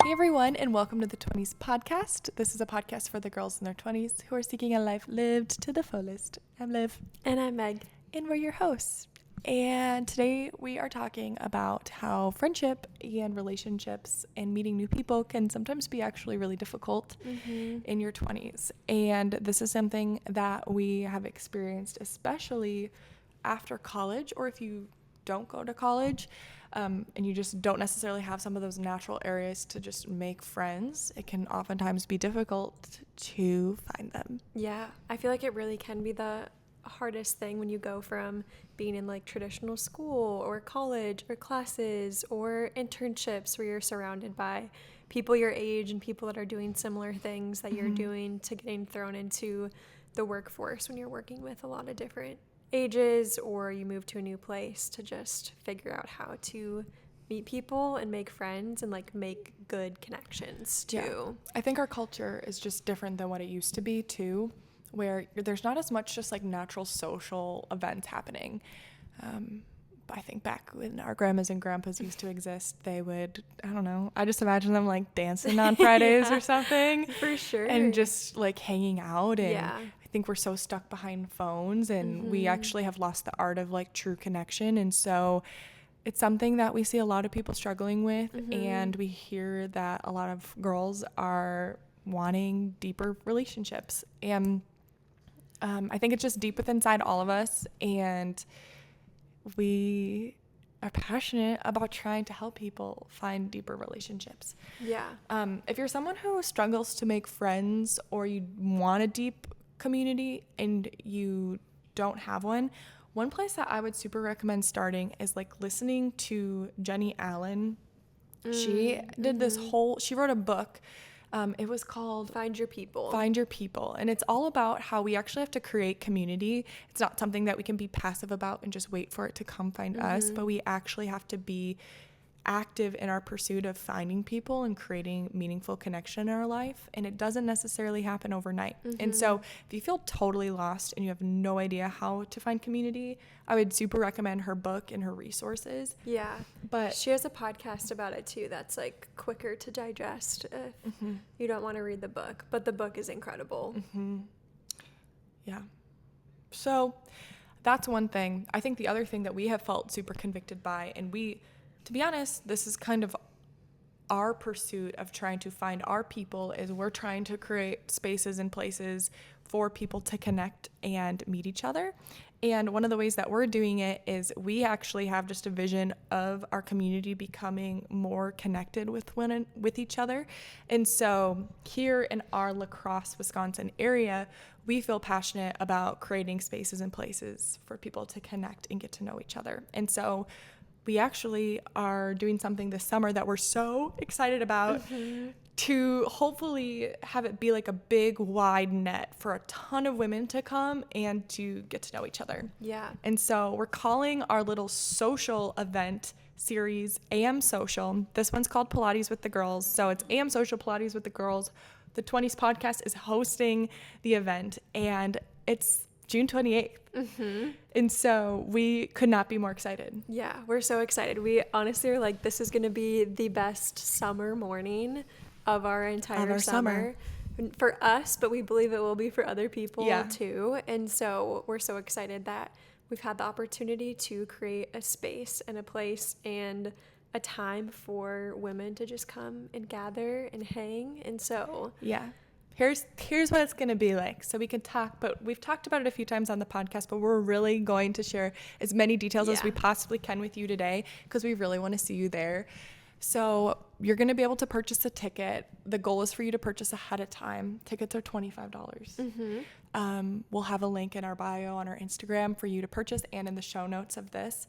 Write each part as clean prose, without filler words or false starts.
Hey everyone, and welcome to the 20s podcast. This is a podcast for the girls in their 20s who are seeking a life lived to the fullest. I'm Liv. And I'm Meg. And we're your hosts. And today we are talking about how friendship and relationships and meeting new people can sometimes be actually really difficult in your 20s. And this is something that we have experienced, especially after college, or if you don't go to college, and you just don't necessarily have some of those natural areas to just make friends. It can oftentimes be difficult to find them. Yeah, I feel like it really can be the hardest thing when you go from being in like traditional school or college or classes or internships where you're surrounded by people your age and people that are doing similar things that you're doing, to getting thrown into the workforce when you're working with a lot of different ages, or you move to a new place to just figure out how to meet people and make friends and like make good connections too. Yeah. I think our culture is just different than what it used to be too, where there's not as much just like natural social events happening. I think back when our grandmas and grandpas used to exist, they would, I don't know, I just imagine them like dancing on Fridays or something. For sure. And just like hanging out. And Yeah. I think we're so stuck behind phones, and we actually have lost the art of like true connection. And so it's something that we see a lot of people struggling with. And we hear that a lot of girls are wanting deeper relationships. And I think it's just deep within inside all of us, and we are passionate about trying to help people find deeper relationships. Yeah. If you're someone who struggles to make friends, or you want a deep community and you don't have one place that I would super recommend starting is like listening to Jenny Allen. She did this she wrote a book. It was called Find Your People. Find Your People. And it's all about how we actually have to create community. It's not something that we can be passive about and just wait for it to come find us, but we actually have to be active in our pursuit of finding people and creating meaningful connection in our life. And it doesn't necessarily happen overnight. And so if you feel totally lost and you have no idea how to find community, I would super recommend her book and her resources. Yeah. But she has a podcast about it too that's like quicker to digest if you don't want to read the book. But the book is incredible. Yeah. So that's one thing. I think the other thing that we have felt super convicted by, and to be honest, this is kind of our pursuit of trying to find our people, is we're trying to create spaces and places for people to connect and meet each other. And one of the ways that we're doing it is we actually have just a vision of our community becoming more connected with each other. And so here in our La Crosse, Wisconsin area, we feel passionate about creating spaces and places for people to connect and get to know each other. And so we actually are doing something this summer that we're so excited about to hopefully have it be like a big wide net for a ton of women to come and to get to know each other. Yeah. And so we're calling our little social event series AM Social. This one's called Pilates with the Girls. So it's AM Social, Pilates with the Girls. The 20s podcast is hosting the event, and it's June 28th. And so we could not be more excited. Yeah, we're so excited. We honestly are like, this is going to be the best summer morning of our entire summer for us, but we believe it will be for other people too. And so we're so excited that we've had the opportunity to create a space and a place and a time for women to just come and gather and hang. And so Here's what it's going to be like. So we can talk, but we've talked about it a few times on the podcast, but we're really going to share as many details as we possibly can with you today, because we really want to see you there. So you're going to be able to purchase a ticket. The goal is for you to purchase ahead of time. Tickets are $25. We'll have a link in our bio on our Instagram for you to purchase, and in the show notes of this.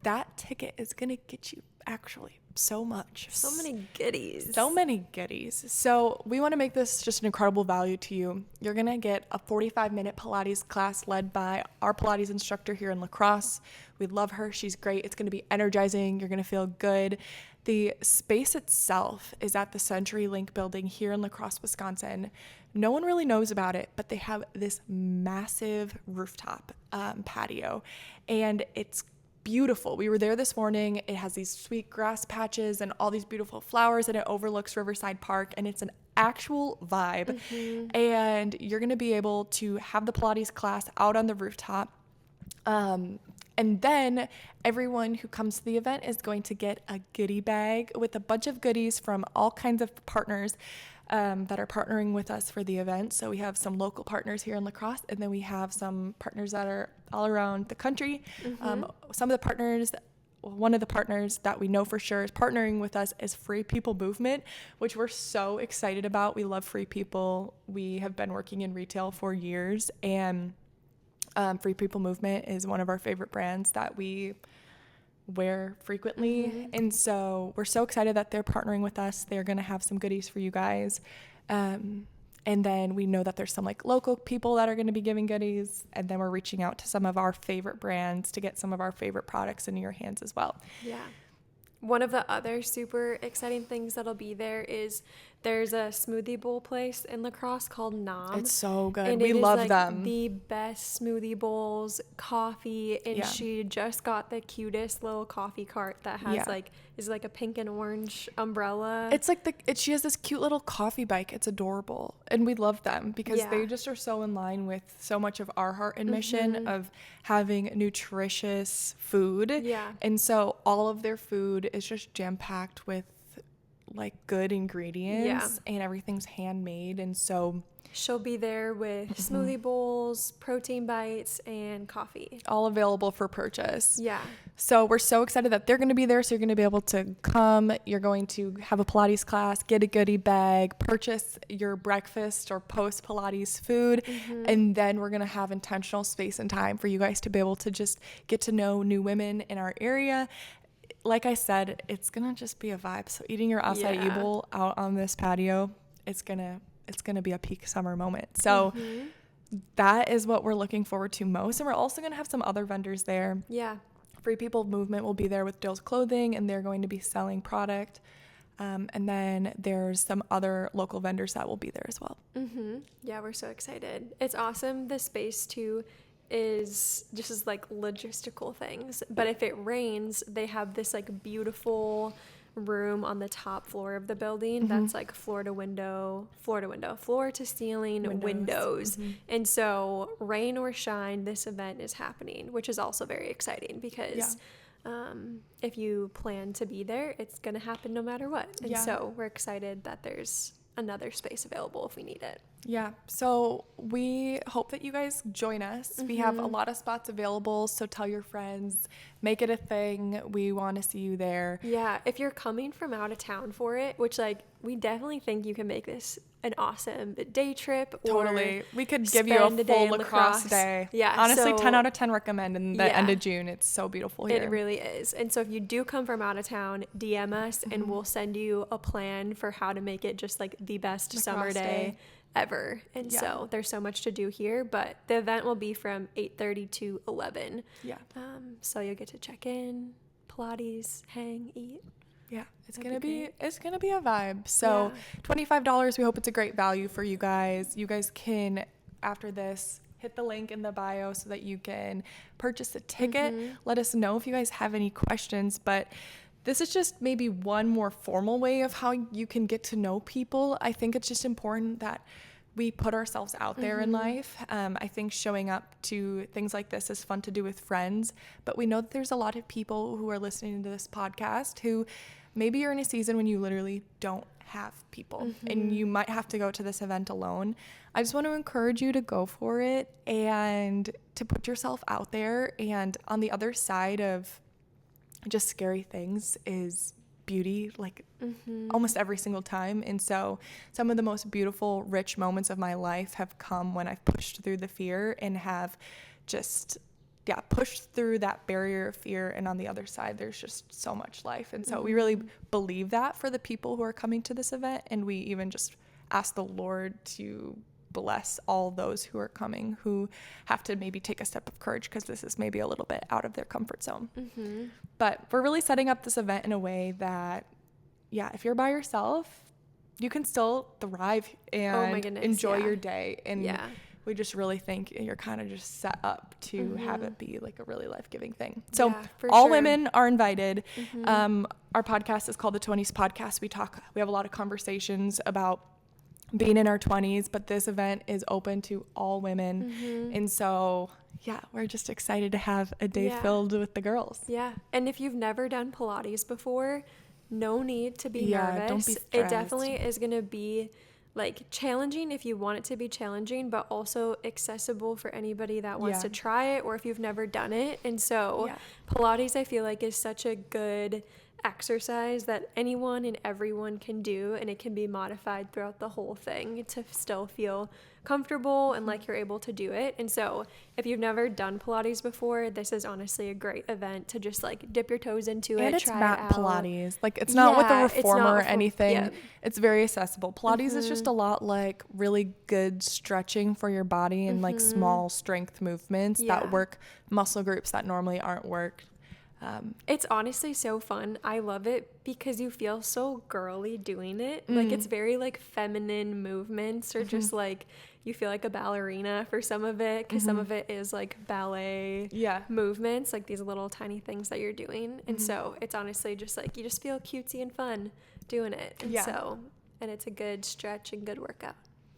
That ticket is going to get you actually so much. So many goodies. So we want to make this just an incredible value to you. You're going to get a 45-minute Pilates class led by our Pilates instructor here in La Crosse. We love her. She's great. It's going to be energizing. You're going to feel good. The space itself is at the CenturyLink building here in La Crosse, Wisconsin. No one really knows about it, but they have this massive rooftop patio, and it's beautiful. We were there this morning. It has these sweet grass patches and all these beautiful flowers, and it overlooks Riverside Park, and it's an actual vibe. And you're going to be able to have the Pilates class out on the rooftop. And then everyone who comes to the event is going to get a goodie bag with a bunch of goodies from all kinds of partners that are partnering with us for the event. So we have some local partners here in La Crosse, and then we have some partners that are all around the country. Some of the partners, one of the partners that we know for sure is partnering with us is Free People Movement, which we're so excited about. We love Free People. We have been working in retail for years, and Free People Movement is one of our favorite brands that we wear frequently. And so we're so excited that they're partnering with us. They're going to have some goodies for you guys. And then we know that there's some like local people that are going to be giving goodies. And then we're reaching out to some of our favorite brands to get some of our favorite products into your hands as well. Yeah. One of the other super exciting things that'll be there is there's a smoothie bowl place in La Crosse called Nom. It's so good. And we love like them. The best smoothie bowls, coffee, and she just got the cutest little coffee cart that has is like a pink and orange umbrella. It's like she has this cute little coffee bike. It's adorable, and we love them because they just are so in line with so much of our heart and mission of having nutritious food. Yeah, and so all of their food is just jam packed with like good ingredients, and everything's handmade, and so she'll be there with smoothie bowls, protein bites, and coffee, all available for purchase. Yeah, so we're so excited that they're going to be there. So you're going to be able to come, you're going to have a Pilates class, get a goodie bag, purchase your breakfast or post Pilates food, and then we're going to have intentional space and time for you guys to be able to just get to know new women in our area. Like I said, it's gonna just be a vibe. So eating your acai bowl out on this patio, it's gonna be a peak summer moment. So that is what we're looking forward to most. And we're also gonna have some other vendors there. Yeah, Free People Movement will be there with Dill's Clothing, and they're going to be selling product. And then there's some other local vendors that will be there as well. Yeah, we're so excited. It's awesome. The space too is just as like logistical things, but if it rains, they have this like beautiful room on the top floor of the building that's like floor to ceiling windows. And so rain or shine, this event is happening, which is also very exciting because if you plan to be there, it's going to happen no matter what. And so we're excited that there's another space available if we need it. Yeah, so we hope that you guys join us. We have a lot of spots available, so tell your friends, make it a thing. We want to see you there. Yeah, if you're coming from out of town for it, which like we definitely think you can make this an awesome day trip. Totally. We could give you a full La Crosse day. Yeah. Honestly, so, 10 out of 10 recommend in the end of June. It's so beautiful here. It really is. And so if you do come from out of town, DM us and we'll send you a plan for how to make it just like the best summer day ever. And so there's so much to do here, but the event will be from 8:30 to 11. Yeah. So you'll get to check in, Pilates, hang, eat. Yeah, it's gonna be a vibe. So $25. We hope it's a great value for you guys. You guys can, after this, hit the link in the bio so that you can purchase a ticket. Let us know if you guys have any questions. But this is just maybe one more formal way of how you can get to know people. I think it's just important that we put ourselves out there in life. I think showing up to things like this is fun to do with friends, but we know that there's a lot of people who are listening to this podcast who maybe you're in a season when you literally don't have people and you might have to go to this event alone. I just want to encourage you to go for it and to put yourself out there. And on the other side of just scary things is beauty, like almost every single time. And so some of the most beautiful, rich moments of my life have come when I've pushed through the fear and have just pushed through that barrier of fear, and on the other side there's just so much life. And so we really believe that for the people who are coming to this event, and we even just ask the Lord to bless all those who are coming who have to maybe take a step of courage because this is maybe a little bit out of their comfort zone. But we're really setting up this event in a way that if you're by yourself, you can still thrive and enjoy your day. And we just really think you're kind of just set up to have it be like a really life-giving thing. So all women are invited. Our podcast is called the 20s Podcast. We have a lot of conversations about being in our 20s, but this event is open to all women. And so, yeah, we're just excited to have a day filled with the girls. Yeah. And if you've never done Pilates before, no need to be nervous. Don't be stressed. It definitely is going to be like challenging if you want it to be challenging, but also accessible for anybody that wants to try it or if you've never done it. And so Pilates, I feel like, is such a good exercise that anyone and everyone can do, and it can be modified throughout the whole thing to still feel comfortable and like you're able to do it. And so if you've never done Pilates before, this is honestly a great event to just like dip your toes into and it, it's try not it out. Pilates, like it's not with a reformer or anything. Yeah. It's very accessible. Pilates is just a lot like really good stretching for your body and like small strength movements that work muscle groups that normally aren't worked. It's honestly so fun. I love it because you feel so girly doing it. Like it's very like feminine movements, or just like you feel like a ballerina for some of it, because some of it is like ballet movements, like these little tiny things that you're doing. And so it's honestly just like you just feel cutesy and fun doing it. And and it's a good stretch and good workout.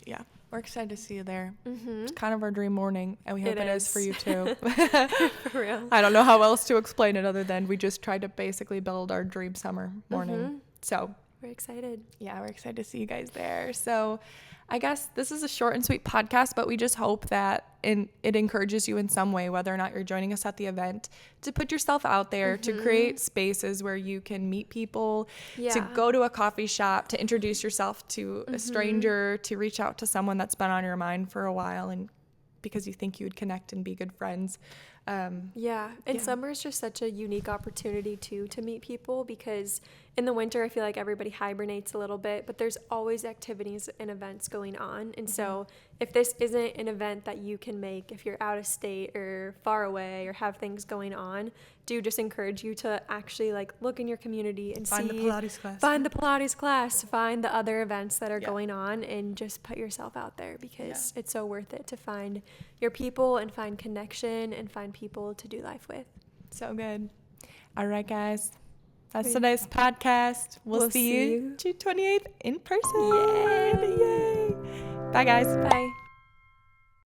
Yeah. We're excited to see you there. It's kind of our dream morning, and we hope it is for you too. For real. I don't know how else to explain it other than we just tried to basically build our dream summer morning. So we're excited. Yeah, we're excited to see you guys there. So I guess this is a short and sweet podcast, but we just hope that it encourages you in some way, whether or not you're joining us at the event, to put yourself out there, to create spaces where you can meet people, to go to a coffee shop, to introduce yourself to a stranger, to reach out to someone that's been on your mind for a while and because you think you would connect and be good friends. Summer is just such a unique opportunity too to meet people, because in the winter I feel like everybody hibernates a little bit, but there's always activities and events going on. And so if this isn't an event that you can make, if you're out of state or far away or have things going on, do just encourage you to actually like look in your community and find the Pilates class, find the other events that are going on, and just put yourself out there, because it's so worth it to find your people and find connection and find people to do life with. So good. All right, guys. That's today's podcast. We'll see you June 28th in person. Yay. Bye, guys. Bye.